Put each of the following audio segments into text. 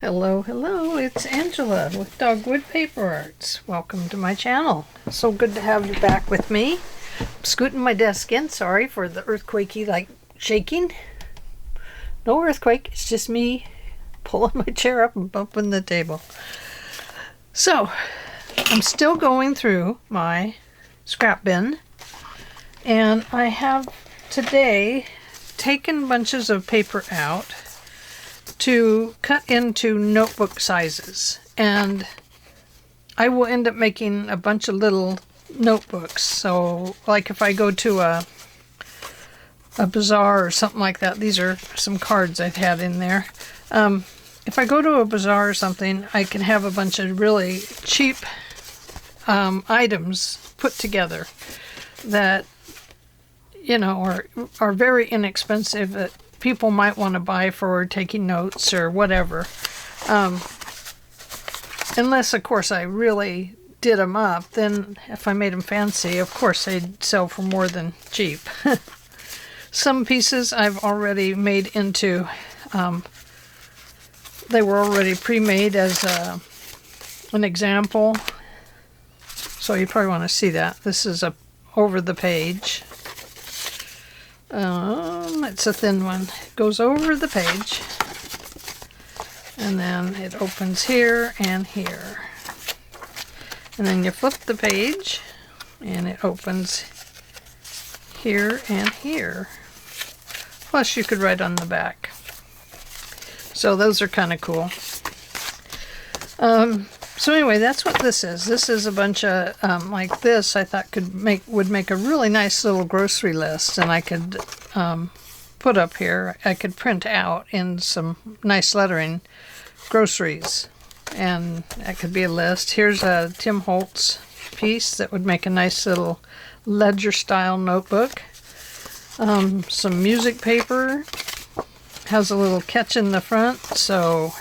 Hello, hello, it's Angela with Dogwood Paper Arts. Welcome to my channel. So good to have you back with me. I'm scooting my desk in, sorry for the earthquakey shaking. No earthquake, it's just me pulling my chair up and bumping the table. So, I'm still going through my scrap bin, and I have today taken bunches of paper out to cut into notebook sizes, and I will end up making a bunch of little notebooks. So like if I go to a bazaar or something like that, these are some cards I've had in there. If I go to a bazaar or something, I can have a bunch of really cheap items put together that, you know, are very inexpensive, that people might want to buy for taking notes or whatever. Unless, of course, I really did them up. Then if I made them fancy, of course, they'd sell for more than cheap. Some pieces I've already made into, they were already pre-made as an example. So you probably want to see that. This is over the page. It's a thin one. It goes over the page, and then it opens here and here, and then you flip the page and it opens here and here. Plus you could write on the back. So those are kind of cool. So anyway, that's what this is. This is a bunch of, like this, I thought would make a really nice little grocery list, and I could put up here. I could print out in some nice lettering groceries, and that could be a list. Here's a Tim Holtz piece that would make a nice little ledger style notebook. Some music paper, has a little catch in the front, so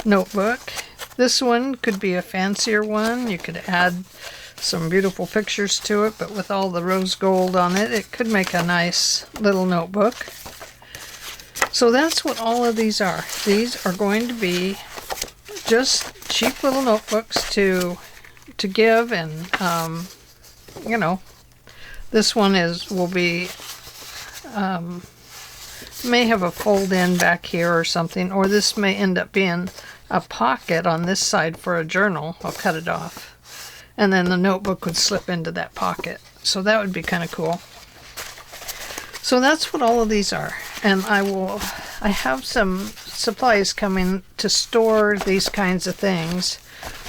notebook. This one could be a fancier one. You could add some beautiful pictures to it, but with all the rose gold on it, it could make a nice little notebook. So that's what all of these are. These are going to be just cheap little notebooks to give, and you know, this one will be may have a fold in back here or something, or this may end up being a pocket on this side for a journal. I'll cut it off, and then the notebook would slip into that pocket. So that would be kind of cool. So that's what all of these are, and I have some supplies coming to store these kinds of things,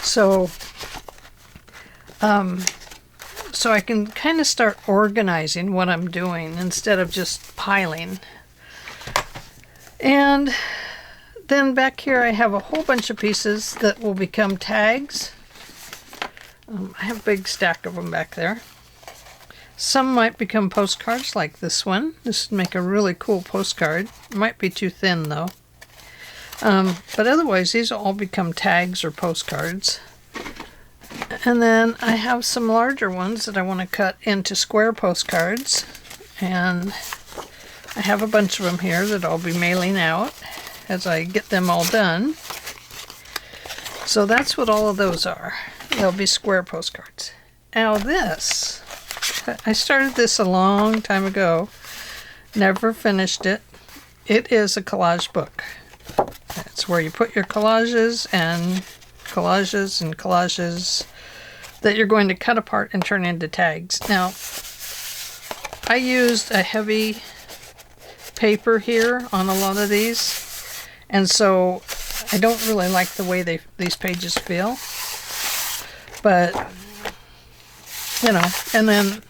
so I can kind of start organizing what I'm doing instead of just piling. And then back here I have a whole bunch of pieces that will become tags. I have a big stack of them back there. Some might become postcards like this one. This would make a really cool postcard. It might be too thin though. But otherwise these will all become tags or postcards. And then I have some larger ones that I want to cut into square postcards. And I have a bunch of them here that I'll be mailing out as I get them all done. So that's what all of those are. They'll be square postcards. Now this, I started this a long time ago, never finished it. It is a collage book. It's where you put your collages and collages that you're going to cut apart and turn into tags. Now, I used a heavy paper here on a lot of these, and so I don't really like the way these pages feel, but you know, and then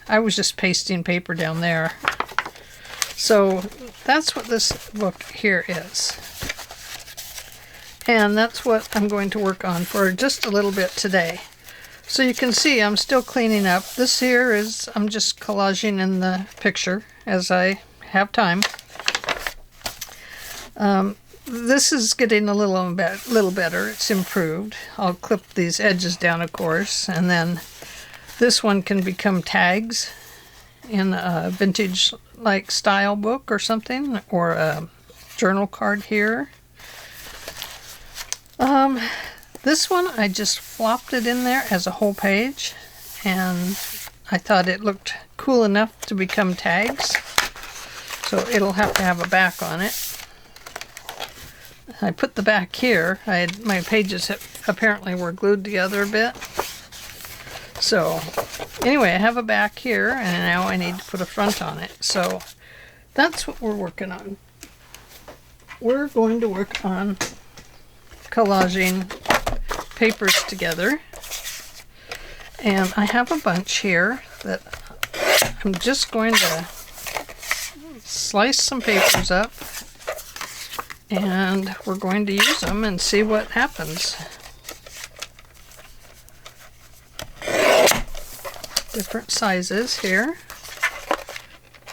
I was just pasting paper down there. So that's what this book here is, and that's what I'm going to work on for just a little bit today. So you can see I'm still cleaning up. This here is, I'm just collaging in the picture as I have time. This is getting a little better. It's improved. I'll clip these edges down, of course, and then this one can become tags in a vintage like style book or something, or a journal card here. This one, I just flopped it in there as a whole page, and I thought it looked cool enough to become tags. So it'll have to have a back on it. I put the back here. My pages apparently were glued together a bit. So anyway, I have a back here, and now I need to put a front on it. So that's what we're working on. We're going to work on collaging papers together. And I have a bunch here that I'm just going to slice some papers up, and we're going to use them and see what happens. Different sizes here.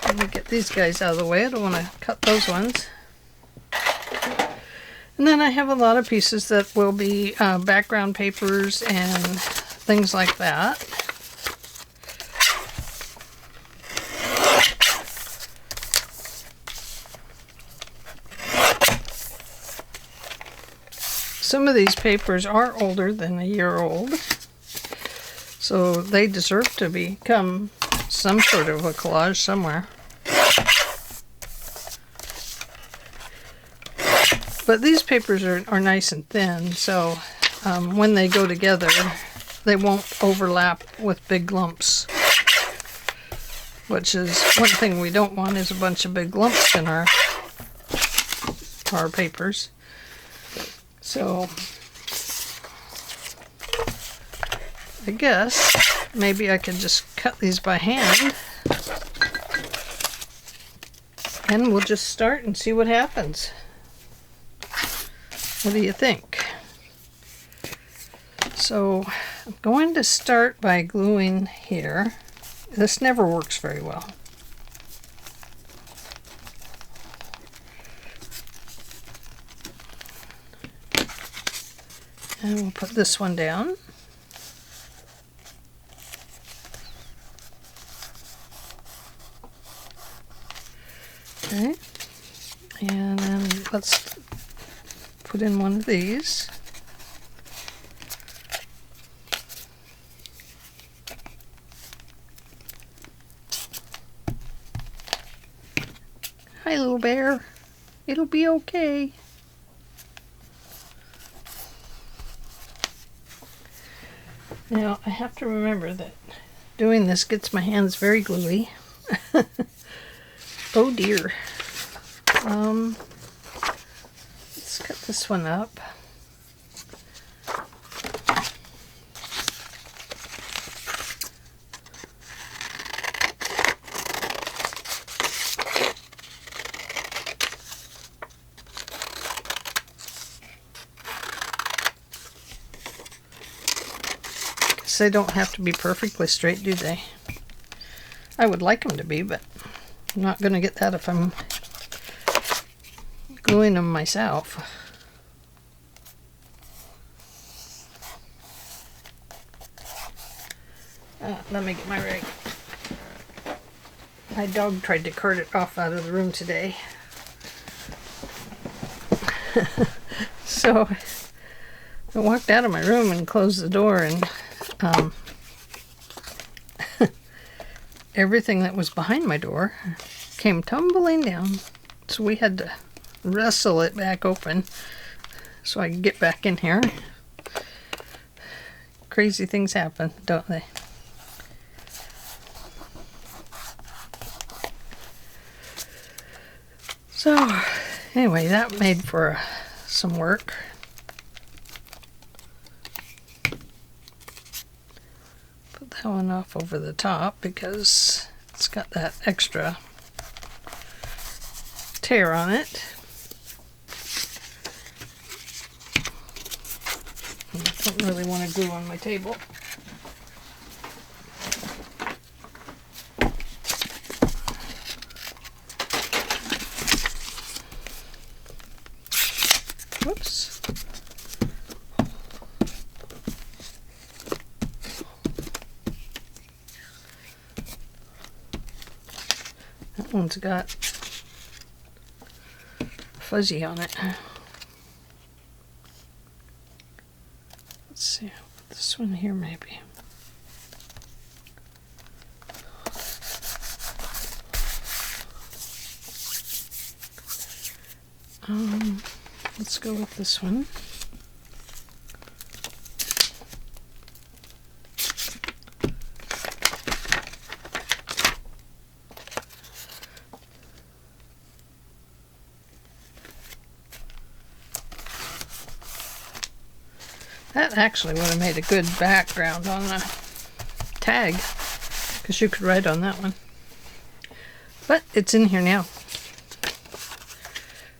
Let me get these guys out of the way. I don't want to cut those ones. And then I have a lot of pieces that will be background papers and things like that. Some of these papers are older than a year old, so they deserve to become some sort of a collage somewhere. But these papers are nice and thin, so when they go together, they won't overlap with big lumps, which is one thing we don't want, is a bunch of big lumps in our papers. So I guess maybe I could just cut these by hand, and we'll just start and see what happens. What do you think? So I'm going to start by gluing here. This never works very well. And we'll put this one down. Okay. And then let's put in one of these. Hi, little bear. It'll be okay. Now, I have to remember that doing this gets my hands very gluey. Oh dear. Let's cut this one up. They don't have to be perfectly straight, do they? I would like them to be, but I'm not going to get that if I'm gluing them myself. Let me get my rag. My dog tried to cart it off out of the room today. So I walked out of my room and closed the door, and everything that was behind my door came tumbling down. So we had to wrestle it back open so I could get back in here. Crazy things happen, don't they? So anyway, that made for some work. That one off over the top because it's got that extra tear on it. I don't really want to glue on my table. Whoops. That one's got fuzzy on it. Let's see, I'll put this one here maybe. Let's go with this one. That actually would have made a good background on the tag, because you could write on that one. But it's in here now.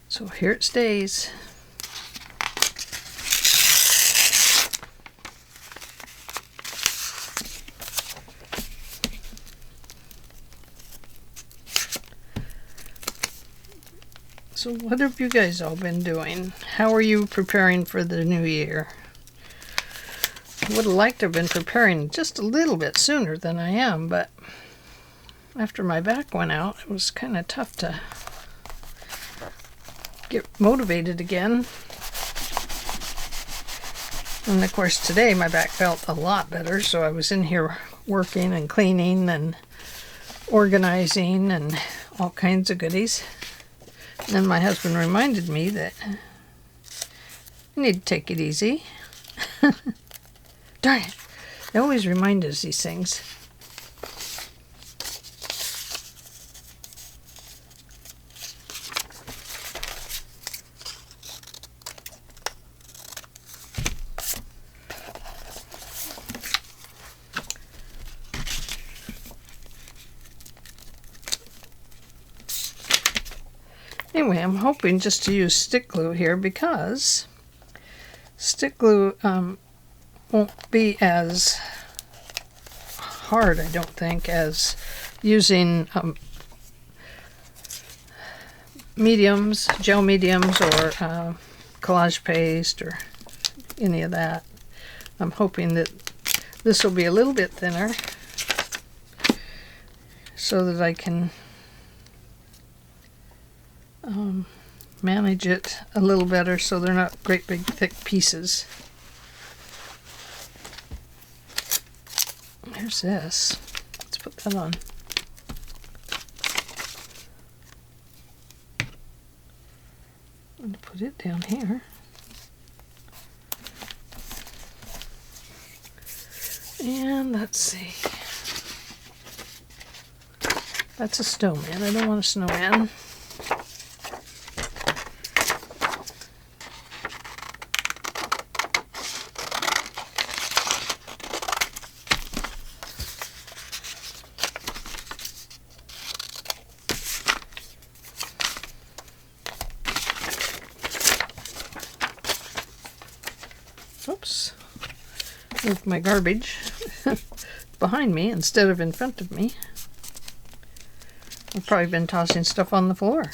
So here it stays. So what have you guys all been doing? How are you preparing for the new year? I would have liked to have been preparing just a little bit sooner than I am, but after my back went out, it was kind of tough to get motivated again. And of course today my back felt a lot better, so I was in here working and cleaning and organizing and all kinds of goodies. And then my husband reminded me that I need to take it easy. Darn it. They always remind us these things. Anyway, I'm hoping just to use stick glue here because stick glue won't be as hard, I don't think, as using mediums, gel mediums, or collage paste, or any of that. I'm hoping that this will be a little bit thinner so that I can manage it a little better so they're not great big thick pieces. There's this. Let's put that on. I'm going to put it down here. And let's see. That's a snowman. I don't want a snowman. Oops, moved my garbage behind me instead of in front of me. I've probably been tossing stuff on the floor.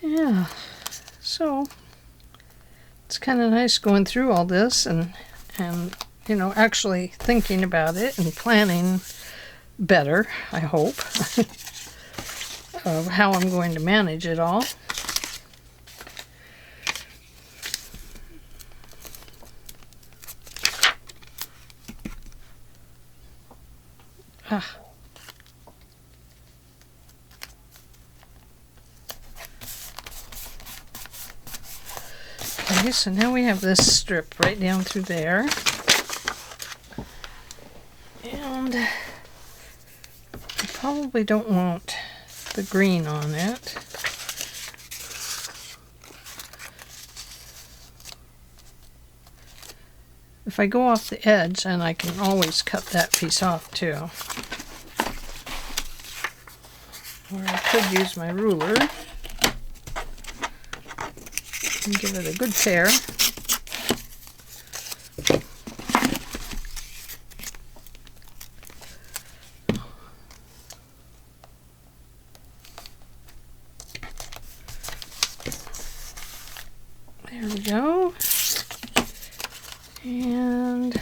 Yeah, so it's kind of nice going through all this and you know, actually thinking about it and planning better, I hope, of how I'm going to manage it all. Okay, so now we have this strip right down through there. And I probably don't want the green on it. If I go off the edge, and I can always cut that piece off too. Or I could use my ruler. And give it a good tear. There we go. And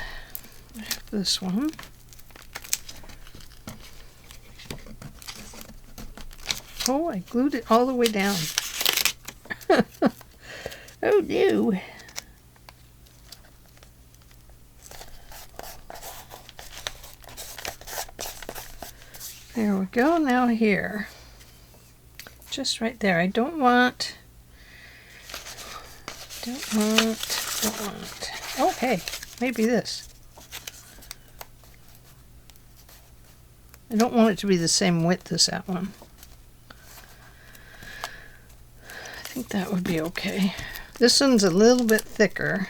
I have this one. Oh, I glued it all the way down. Oh no. There we go. Now here. Just right there. I don't want. Oh, hey, maybe this. I don't want it to be the same width as that one. I think that would be okay. This one's a little bit thicker.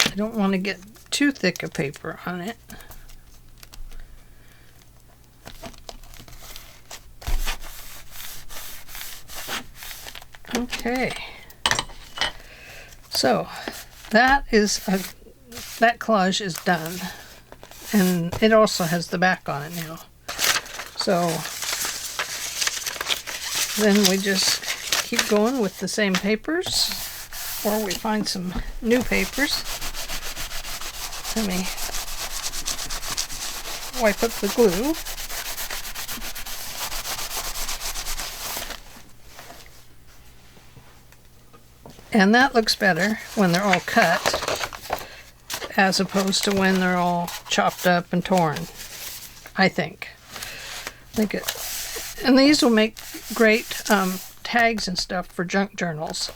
I don't want to get too thick a paper on it. Okay. So that collage is done, and it also has the back on it now. So then we just keep going with the same papers, or we find some new papers. Let me wipe up the glue. And that looks better when they're all cut, as opposed to when they're all chopped up and torn, I think. And these will make great tags and stuff for junk journals.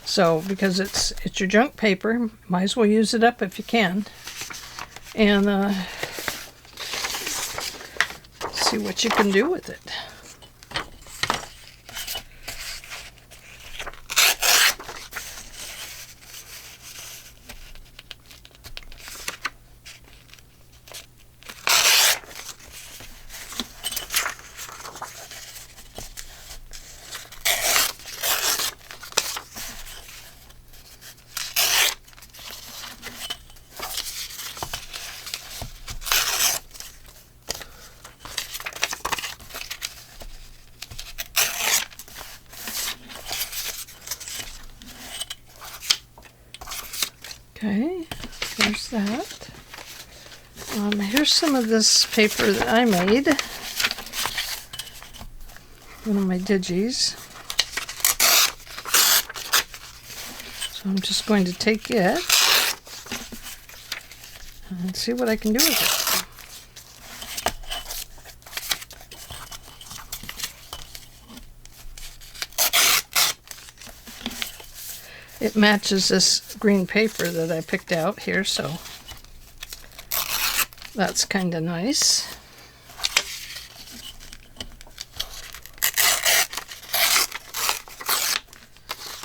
So, because it's your junk paper, might as well use it up if you can. And see what you can do with it. Okay, there's that. Here's some of this paper that I made. One of my digis. So I'm just going to take it and see what I can do with it. It matches this green paper that I picked out here, so that's kind of nice.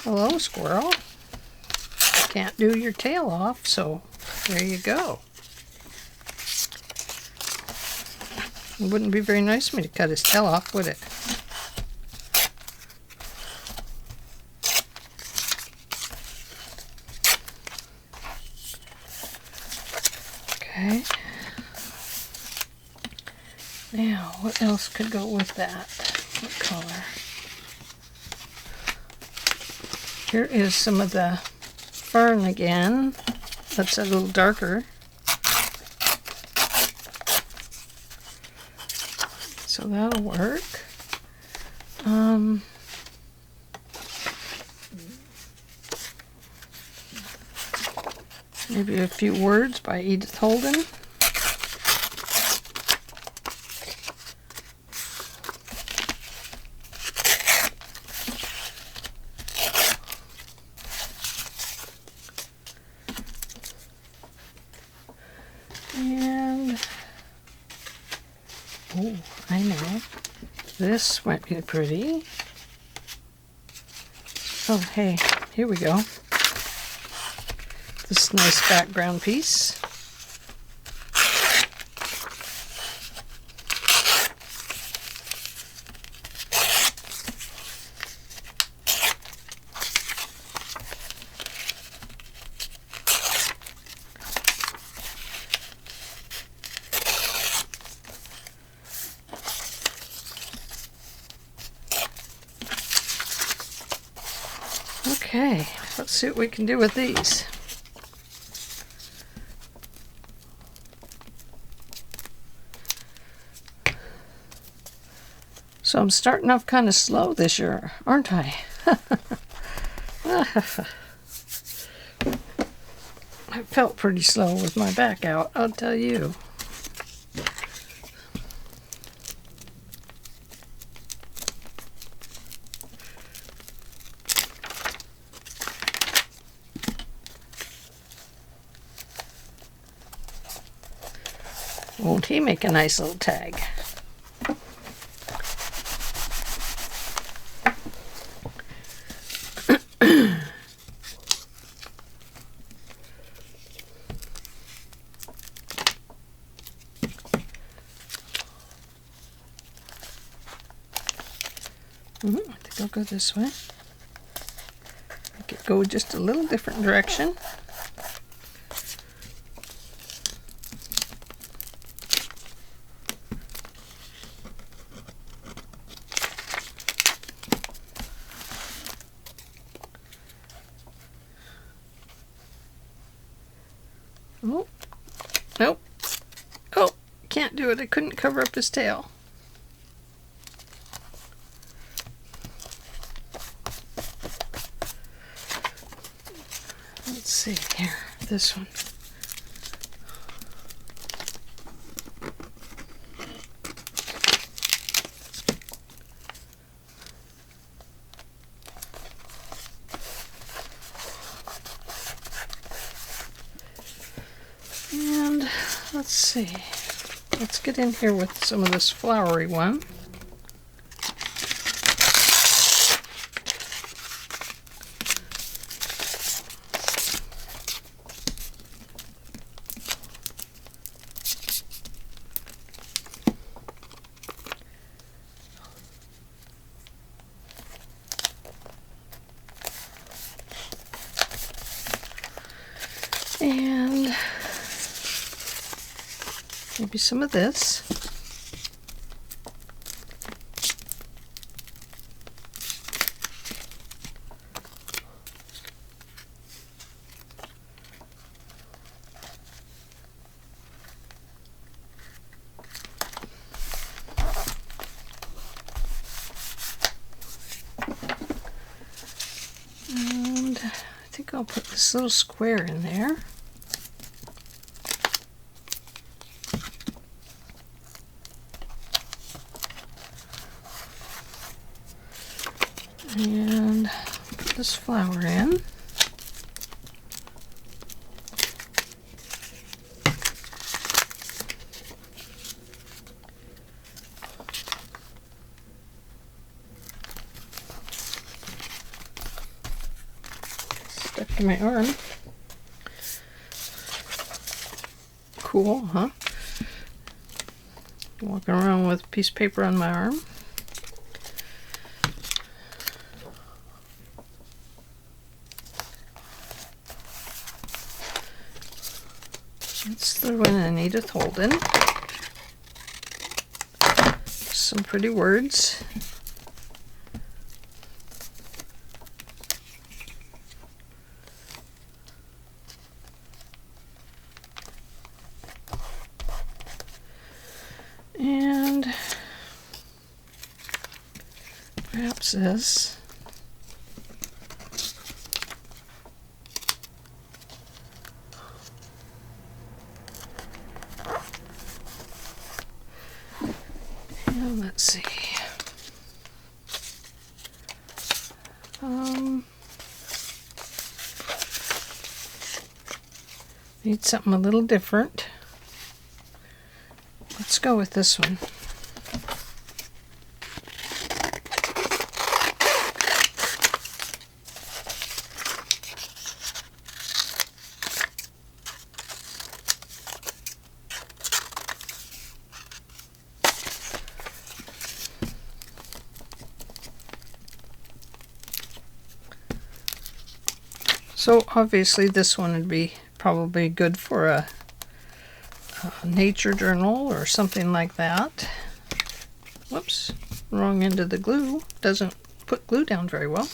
Hello, squirrel. Can't do your tail off, so there you go. It wouldn't be very nice of me to cut his tail off, would it? Okay. Now, what else could go with that? What color? Here is some of the fern again. That's a little darker. So that'll work. Maybe a few words by Edith Holden. And, oh, I know. This might be pretty. Oh, hey, here we go. This nice background piece. Okay, let's see what we can do with these. So I'm starting off kind of slow this year, aren't I? I felt pretty slow with my back out, I'll tell you. Won't he make a nice little tag? I think I'll go this way. Make it go just a little different direction. Oh, nope. Oh, can't do it. I couldn't cover up his tail. Let's see here, this one. And let's see, let's get in here with some of this flowery one. And maybe some of this. And I think I'll put this little square in there. And put this flower in. Stuck to my arm. Cool, huh? Walking around with a piece of paper on my arm. Let's throw in an Edith Holden. Some pretty words. And perhaps this. And let's see. Need something a little different. Let's go with this one. So obviously this one would be probably good for a nature journal or something like that. Whoops, wrong end of the glue. Doesn't put glue down very well.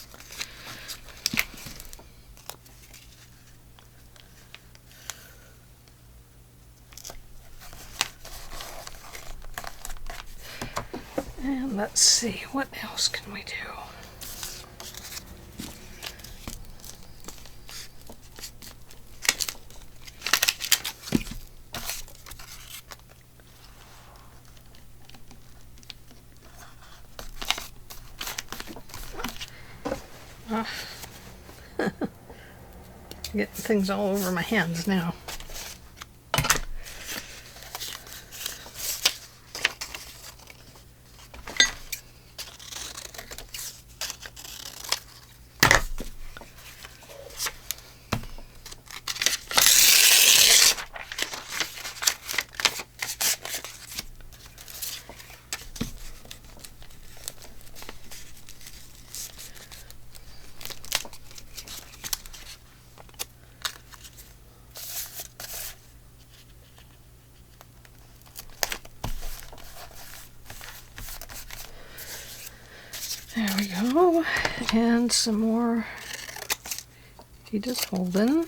And let's see, what else can we do? Getting things all over my hands now. There we go, and some more Edith Holden.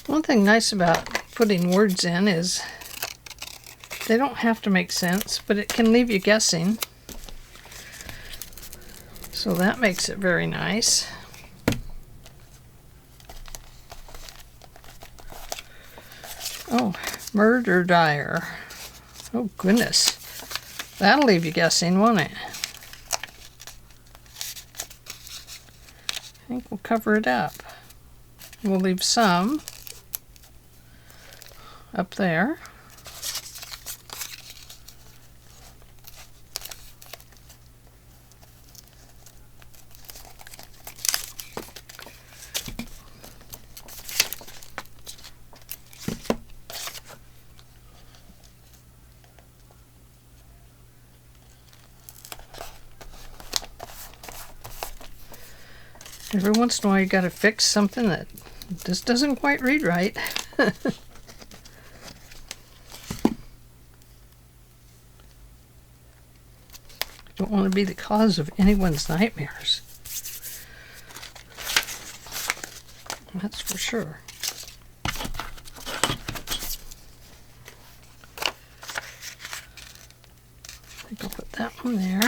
One thing nice about putting words in is they don't have to make sense, but it can leave you guessing. So that makes it very nice. Oh, murder dire. Oh, goodness. That'll leave you guessing, won't it? I think we'll cover it up. We'll leave some up there. Every once in a while you gotta fix something that just doesn't quite read right. Don't want to be the cause of anyone's nightmares. That's for sure. I think I'll put that one there.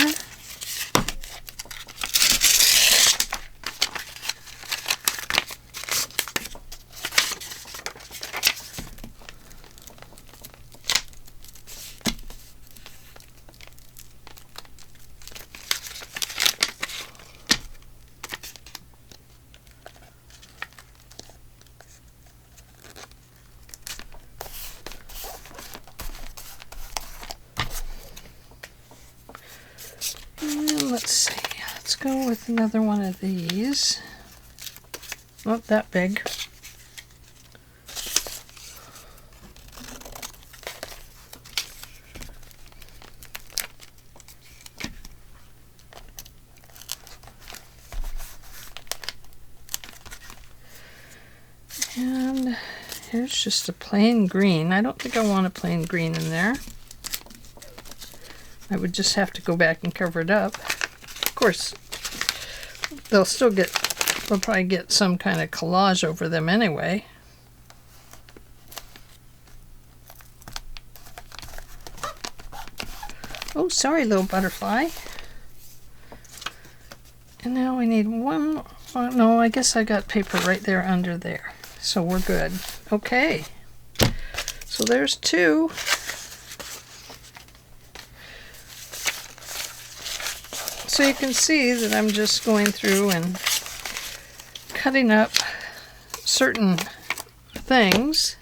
Let's see, let's go with another one of these. Not that big. And here's just a plain green. I don't think I want a plain green in there. I would just have to go back and cover it up. Of course, they'll probably get some kind of collage over them anyway. Oh, sorry, little butterfly. And now we need one. Oh, no, I guess I got paper right there under there. So we're good. Okay. So there's two. So you can see that I'm just going through and cutting up certain things.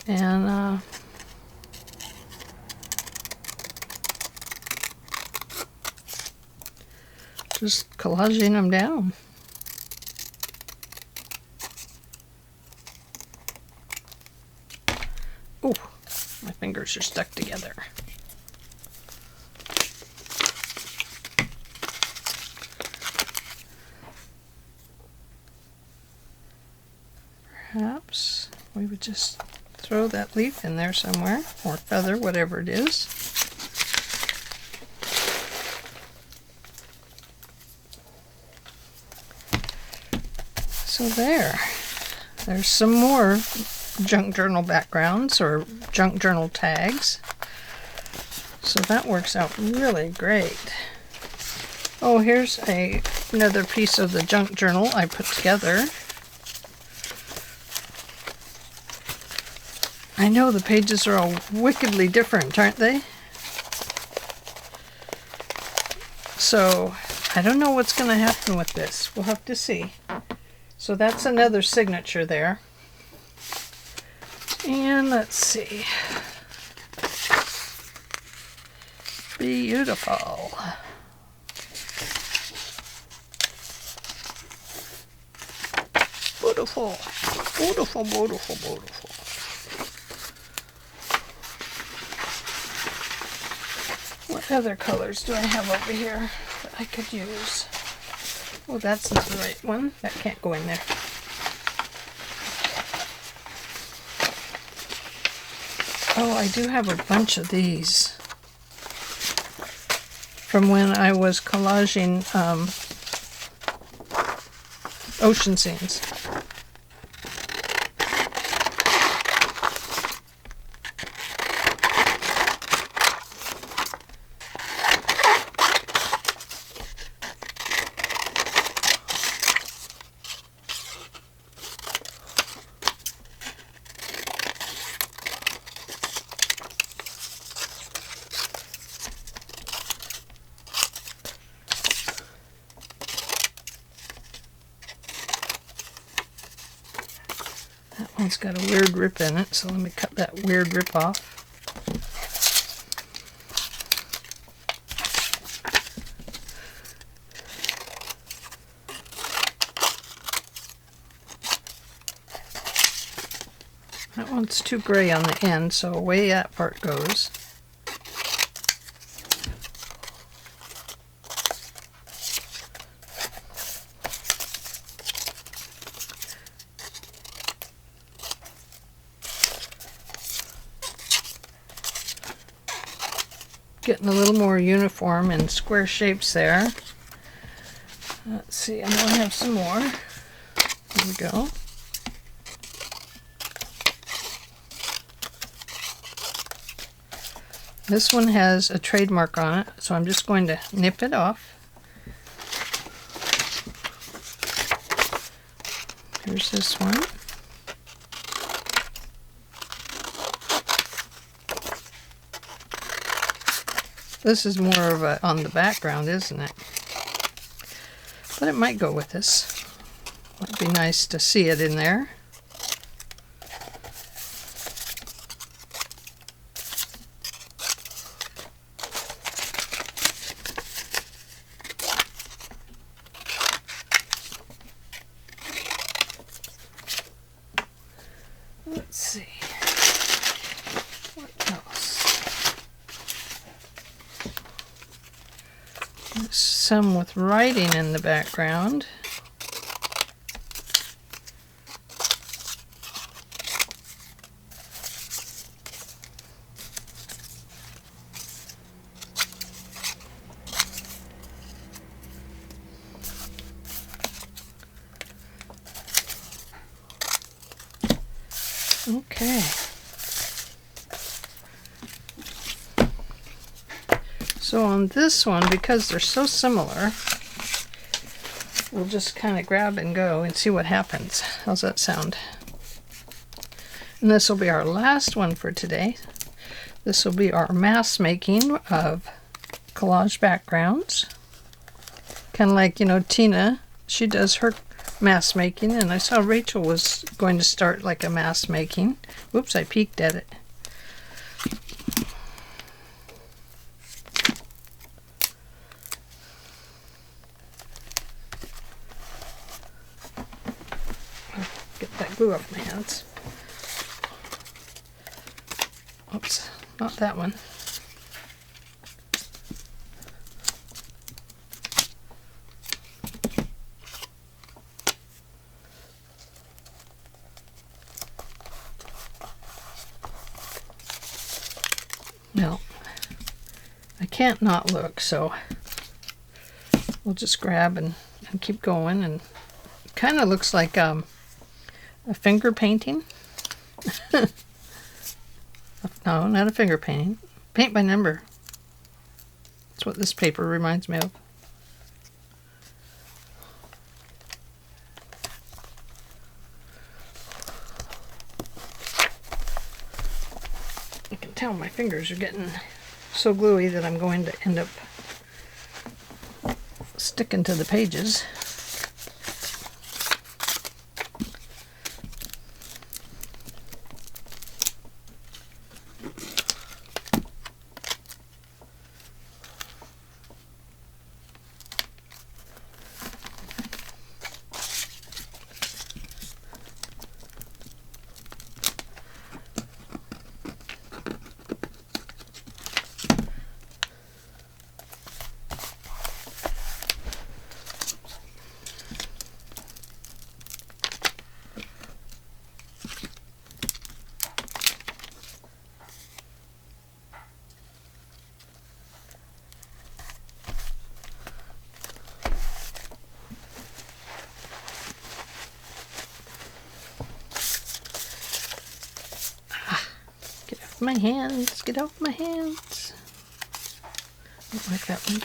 And just collaging them down. Oh, my fingers are stuck together. Perhaps we would just throw that leaf in there somewhere, or feather, whatever it is. So there's some more junk journal backgrounds or junk journal tags. So that works out really great. Oh, here's another piece of the junk journal I put together. I know the pages are all wickedly different, aren't they? So I don't know what's going to happen with this. We'll have to see. So that's another signature there. And let's see. Beautiful. Beautiful. Beautiful, beautiful, beautiful. What other colors do I have over here that I could use? Oh, that's not the right one. That can't go in there. Oh, I do have a bunch of these from when I was collaging ocean scenes. That one's got a weird rip in it, so let me cut that weird rip off. That one's too gray on the end, so away that part goes. Getting a little more uniform and square shapes there. Let's see, I know I have some more. Here we go. This one has a trademark on it, so I'm just going to nip it off. Here's this one. This is more of a on the background, isn't it? But it might go with this. Might be nice to see it in there. Let's see. What else? There's some with writing in the background. Okay. So on this one, because they're so similar, we'll just kind of grab and go and see what happens. How's that sound? And this will be our last one for today. This will be our mass making of collage backgrounds. Kind of like, you know, Tina, she does her mass making, and I saw Rachel was going to start like a mass making. Whoops, I peeked at it. Get that glue off my hands. Oops, not that one. No, I can't not look, so we'll just grab and keep going and kind of looks like a finger painting. No, not a finger painting. Paint by number. That's what this paper reminds me of. I can tell my fingers are getting so gluey that I'm going to end up sticking to the pages. My hands, get off my hands. Don't like that one.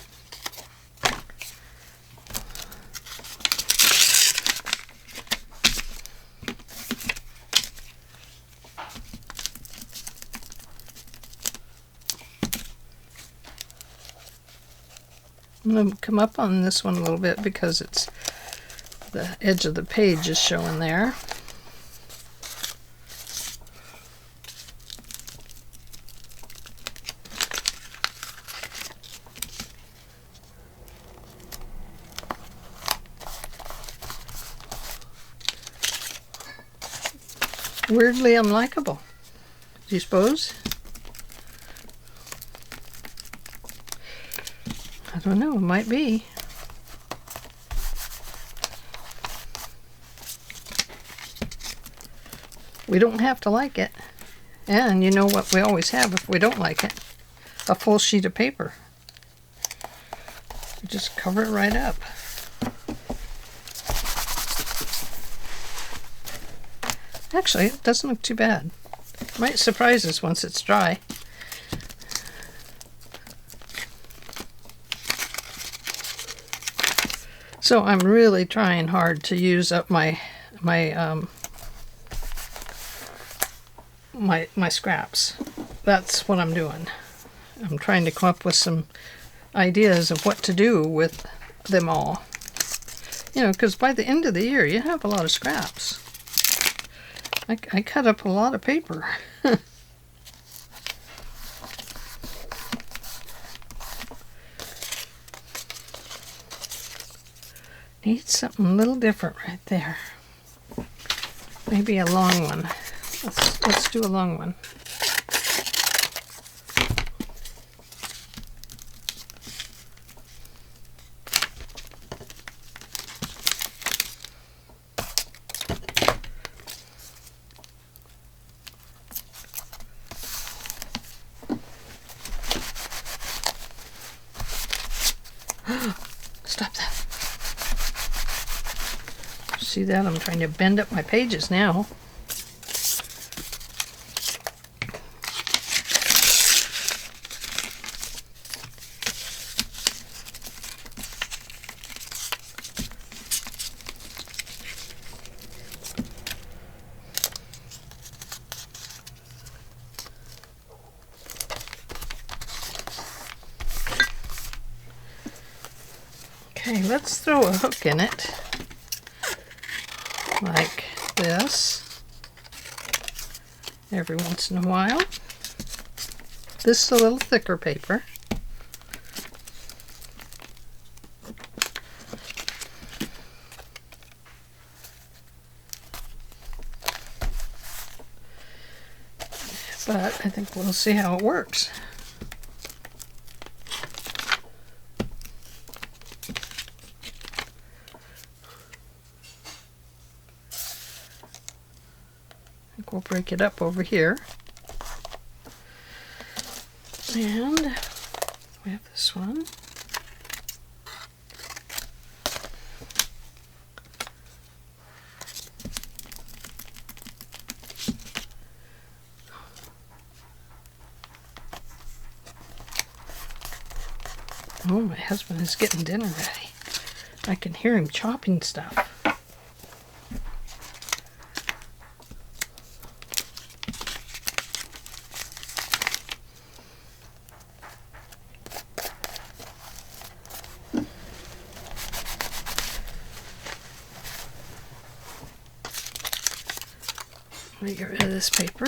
I'm going to come up on this one a little bit because it's the edge of the page is showing there. Weirdly unlikable, do you suppose? I don't know, it might be. We don't have to like it. And you know what we always have if we don't like it? A full sheet of paper. You just cover it right up. Actually, it doesn't look too bad. Might surprise us once it's dry. So I'm really trying hard to use up my scraps. That's what I'm doing. I'm trying to come up with some ideas of what to do with them all. You know, because by the end of the year, you have a lot of scraps. I cut up a lot of paper. Need something a little different right there. Maybe a long one. Let's do a long one. Stop that. See that? I'm trying to bend up my pages now. Okay, let's throw a hook in it, like this, every once in a while. This is a little thicker paper. But I think we'll see how it works. We'll break it up over here. And we have this one. Oh, my husband is getting dinner ready. I can hear him chopping stuff. Let me get rid of this paper.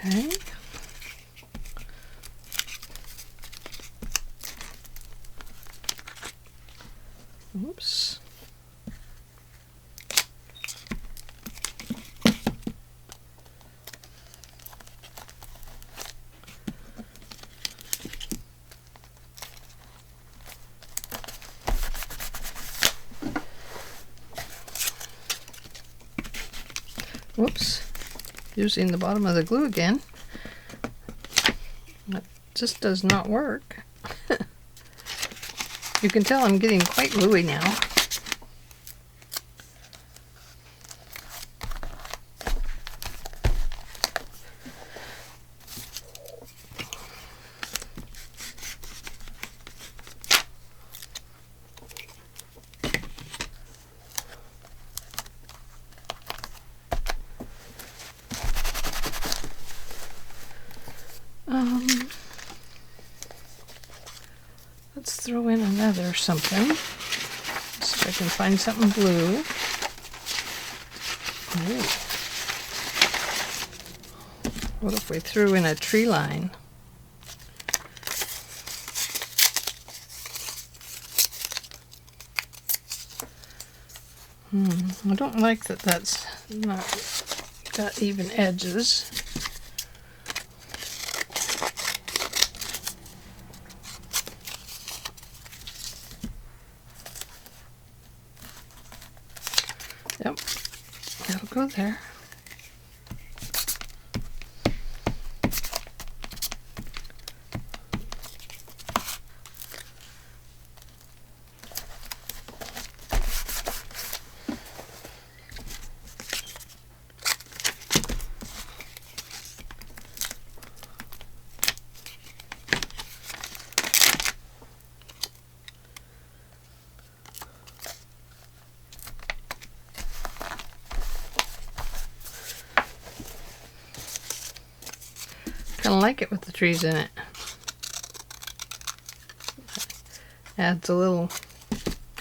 Okay. Oops. Whoops. Using the bottom of the glue again. That just does not work. You can tell I'm getting quite gluey now. Let's throw in another something. See if I can find something blue. Ooh. What if we threw in a tree line? I don't like that that's not got even edges. Yep, that'll go there. Kind of like it with the trees in it. Adds a little,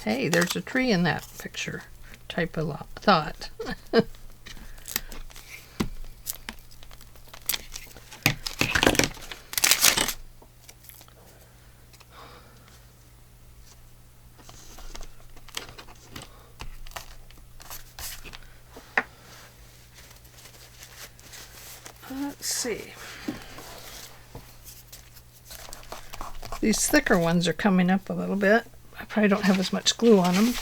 hey, there's a tree in that picture type of thought. Let's see. These thicker ones are coming up a little bit. I probably don't have as much glue on them.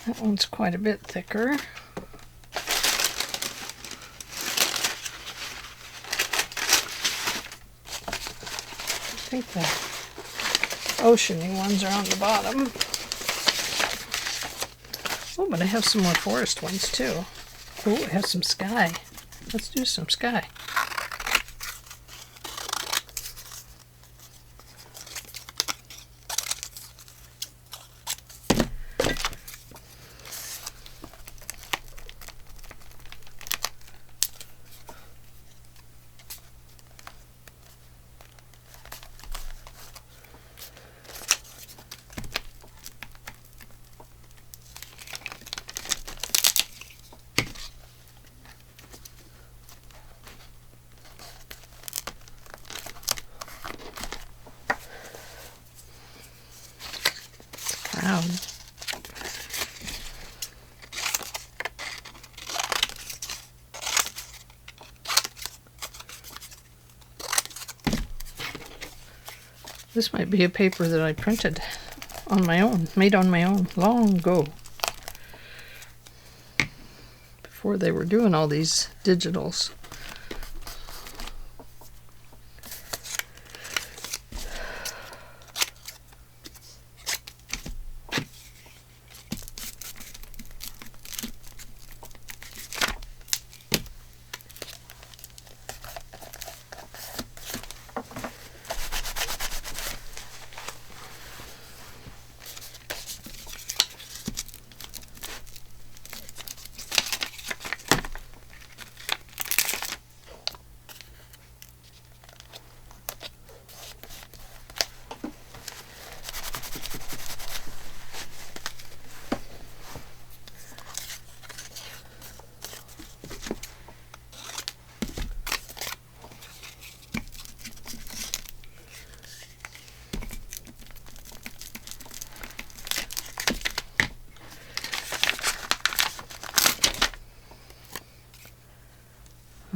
That one's quite a bit thicker. I think the oceany ones are on the bottom. Oh, but I have some more forest ones too. Oh, I have some sky. Let's do some sky. This might be a paper that I printed on my own, made on my own long ago, before they were doing all these digitals.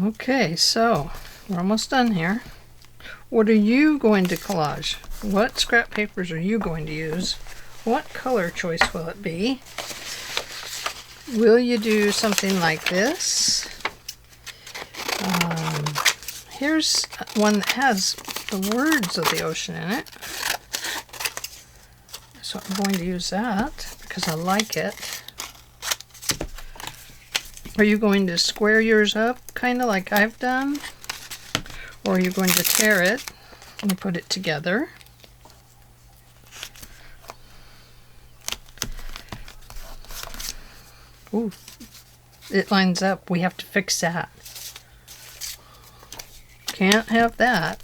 Okay, so we're almost done here. What are you going to collage? What scrap papers are you going to use? What color choice will it be? Will you do something like this? Here's one that has the words of the ocean in it. So I'm going to use that because I like it. Are you going to square yours up, kind of like I've done? Or are you going to tear it and put it together? Ooh, it lines up. We have to fix that. Can't have that.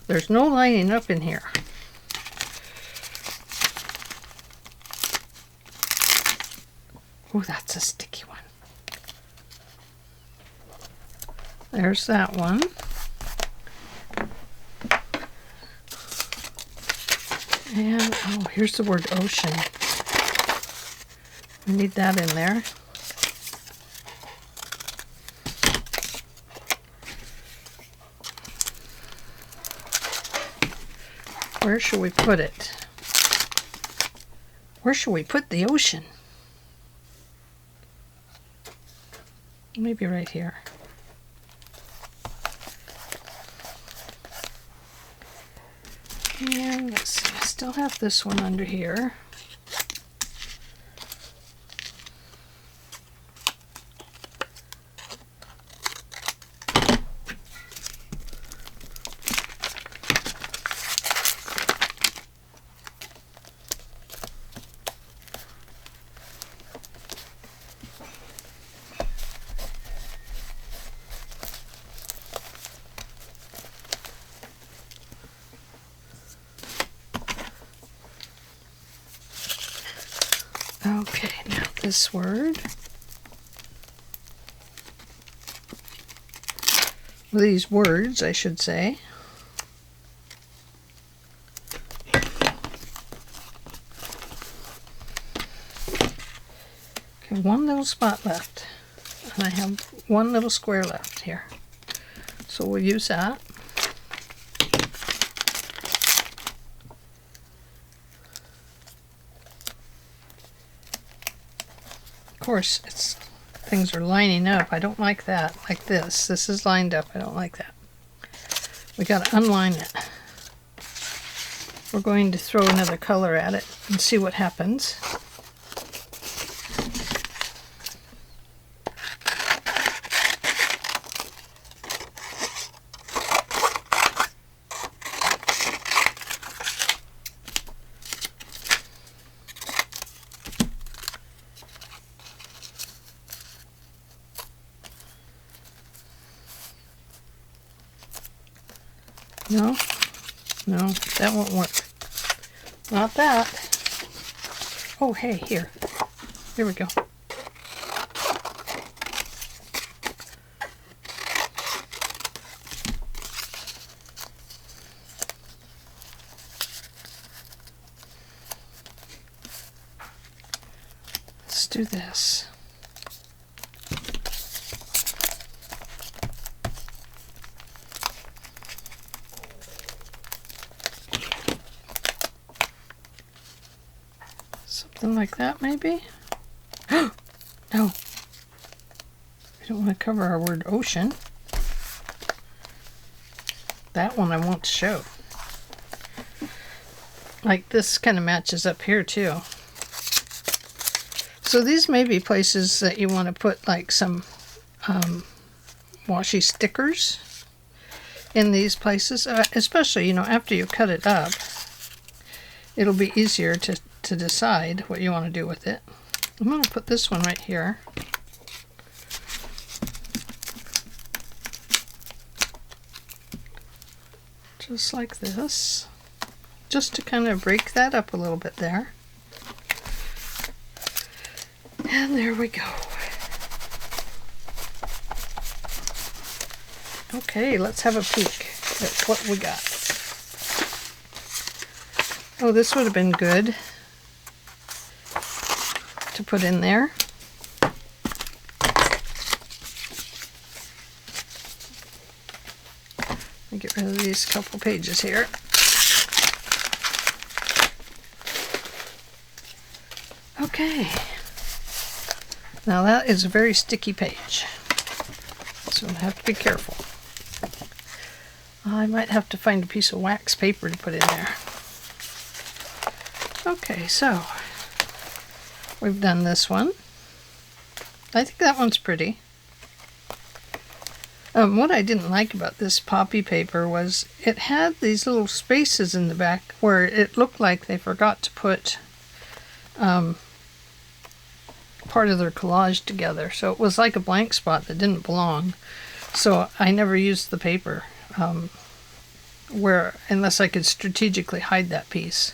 There's no lining up in here. Ooh, that's a sticky one. There's that one. And, oh, here's the word ocean. We need that in there. Where shall we put it? Where shall we put the ocean? Maybe right here. And let's see, I still have this one under here. Okay, now this word. Well, these words, I should say. Okay, one little spot left. And I have one little square left here. So we'll use that. Of course, things are lining up. I don't like that. Like this. This is lined up. I don't like that. We got to unline it. We're going to throw another color at it and see what happens. No, no, that won't work. Not that. Oh, hey, here. Here we go. Let's do this. Something like that, maybe? No. I don't want to cover our word ocean. That one I want to show. Like this kind of matches up here too. So these may be places that you want to put like some washi stickers in these places, especially, you know, after you cut it up. It'll be easier to decide what you want to do with it. I'm going to put this one right here. Just like this. Just to kind of break that up a little bit there. And there we go. Okay, let's have a peek at what we got. Oh, this would have been good to put in there. Let me get rid of these couple pages here. Okay. Now that is a very sticky page, so I have to be careful. I might have to find a piece of wax paper to put in there. Okay, so we've done this one. I think that one's pretty. What I didn't like about this poppy paper was it had these little spaces in the back where it looked like they forgot to put part of their collage together. So it was like a blank spot that didn't belong. So I never used the paper unless I could strategically hide that piece.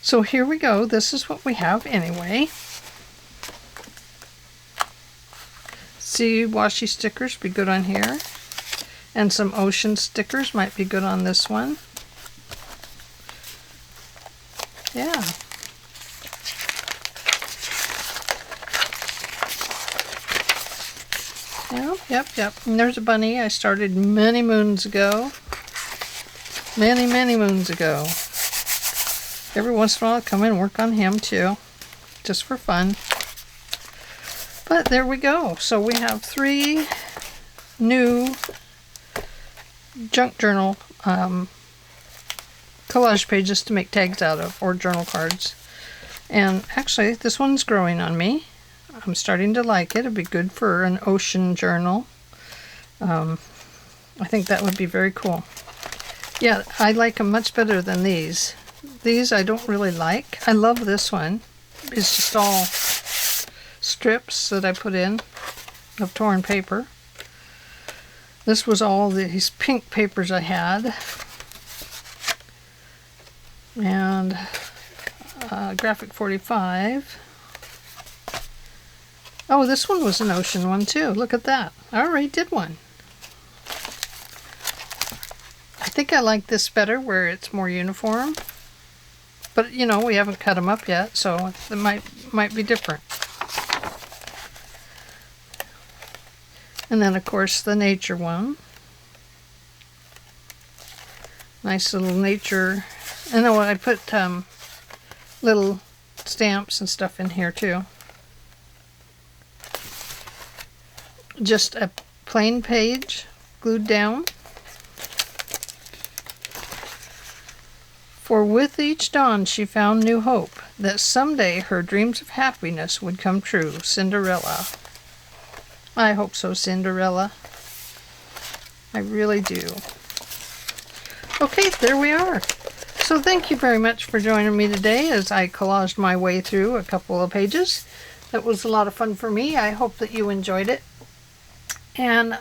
So here we go. This is what we have anyway. See, washi stickers be good on here. And some ocean stickers might be good on this one. Yeah. Yep. And there's a bunny I started many moons ago. Many moons ago. Every once in a while I'll come in and work on him too. Just for fun. But there we go. So we have 3 new junk journal collage pages to make tags out of, or journal cards. And actually this one's growing on me. I'm starting to like it. It'd be good for an ocean journal. I think that would be very cool. Yeah, I like them much better than these. These I don't really like. I love this one. It's just all strips that I put in of torn paper. This was all these pink papers I had. And Graphic 45. Oh, this one was an ocean one too. Look at that. I already did one. I think I like this better where it's more uniform. But, you know, we haven't cut them up yet, so it might be different. And then, of course, the nature one. Nice little nature. And then I put little stamps and stuff in here too. Just a plain page glued down. For with each dawn she found new hope that someday her dreams of happiness would come true. Cinderella. I hope so, Cinderella. I really do. Okay, there we are. So thank you very much for joining me today as I collaged my way through a couple of pages. That was a lot of fun for me. I hope that you enjoyed it. And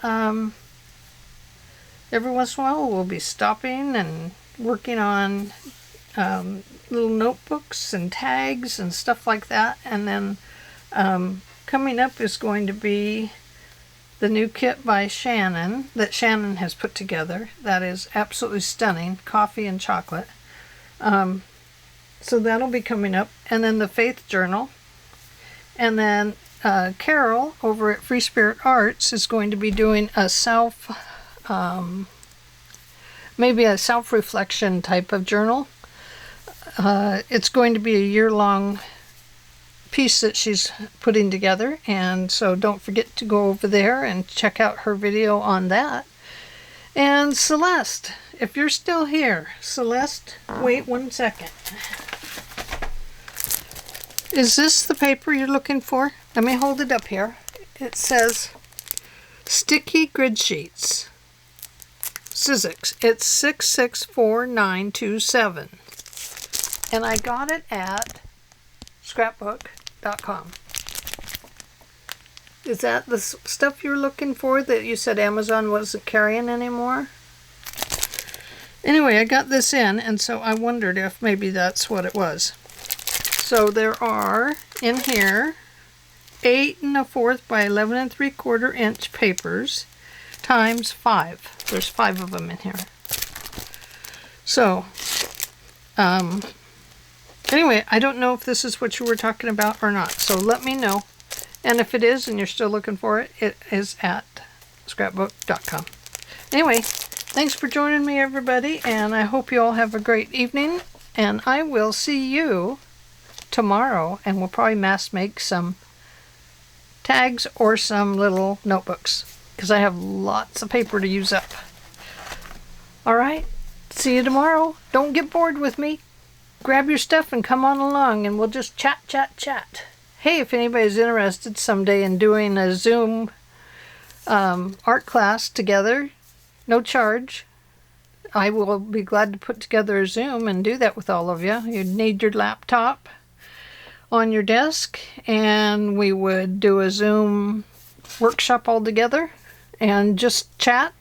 every once in a while we'll be stopping and working on little notebooks and tags and stuff like that. And then coming up is going to be the new kit by Shannon that Shannon has put together. That is absolutely stunning. Coffee and chocolate. So that'll be coming up. And then the Faith Journal. And then Carol over at Free Spirit Arts is going to be doing a maybe a self-reflection type of journal. It's going to be a year-long piece that she's putting together, and so don't forget to go over there and check out her video on that. And Celeste, if you're still here, Celeste, wait 1 second. Is this the paper you're looking for? Let me hold it up here. It says Sticky Grid Sheets. Sizzix. It's 664927. And I got it at scrapbook.com. Is that the stuff you're looking for that you said Amazon wasn't carrying anymore? Anyway, I got this in, and so I wondered if maybe that's what it was. So there are, in here, 8 1/4 by 11 3/4 inch papers times 5. There's 5 of them in here. So, anyway, I don't know if this is what you were talking about or not, so let me know. And if it is and you're still looking for it, it is at scrapbook.com. Anyway, thanks for joining me, everybody, and I hope you all have a great evening, and I will see you tomorrow, and we'll probably mass make some tags or some little notebooks, because I have lots of paper to use up. All right, see you tomorrow. Don't get bored with me. Grab your stuff and come on along, and we'll just chat. Hey, if anybody's interested someday in doing a Zoom art class together, no charge, I will be glad to put together a Zoom and do that with all of you. You'd need your laptop on your desk, and we would do a Zoom workshop all together and just chat,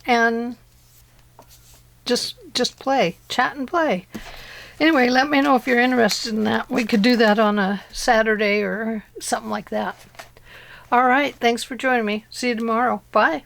and just play, chat and play. Anyway, let me know if you're interested in that. We could do that on a Saturday or something like that. All right, thanks for joining me. See you tomorrow. Bye.